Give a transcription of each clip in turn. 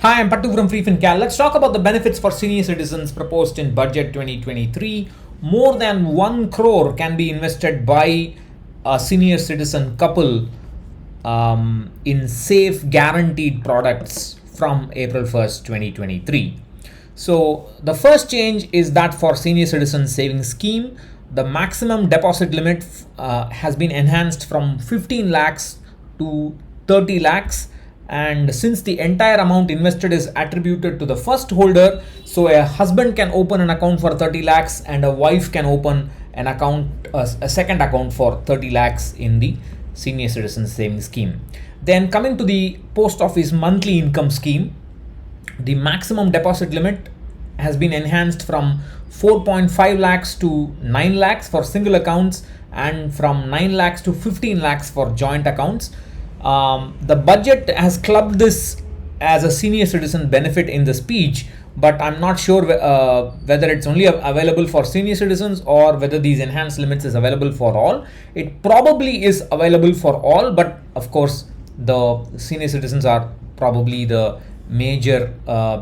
Hi, I'm Pattu from freefincal. Let's talk about the benefits for senior citizens proposed in Budget 2023. More than 1 crore can be invested by a senior citizen couple in safe guaranteed products from April 1st, 2023. So, the first change is that for senior citizen savings scheme, the maximum deposit limit has been enhanced from 15 lakhs to 30 lakhs, and since the entire amount invested is attributed to the first holder, so a husband can open an account for 30 lakhs and a wife can open an account, a second account for 30 lakhs in the senior citizen savings scheme. Then coming to the post office monthly income scheme, the maximum deposit limit has been enhanced from 4.5 lakhs to 9 lakhs for single accounts and from 9 lakhs to 15 lakhs for joint accounts. The budget has clubbed this as a senior citizen benefit in the speech, but I'm not sure whether it's only available for senior citizens or whether these enhanced limits is available for all. It probably is available for all, but of course the senior citizens are probably the major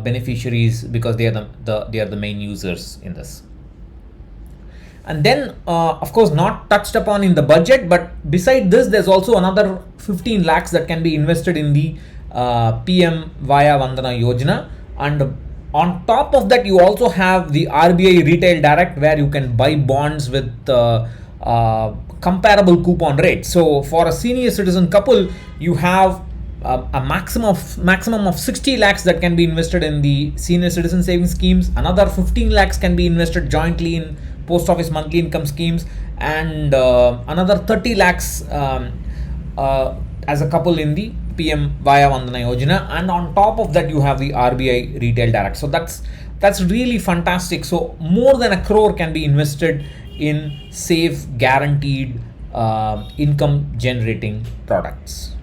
beneficiaries because they are the main users in this. And then of course not touched upon in the budget, but beside this there's also another 15 lakhs that can be invested in the PM Vaya Vandana Yojana, and on top of that you also have the RBI Retail Direct where you can buy bonds with comparable coupon rate. So for a senior citizen couple you have a maximum of 60 lakhs that can be invested in the senior citizen savings schemes. Another 15 lakhs can be invested jointly in post office monthly income schemes, and another 30 lakhs as a couple in the PM Vaya Vandana Yojana, and on top of that you have the RBI Retail Direct. So that's really fantastic. So more than 1 crore can be invested in safe guaranteed income generating products.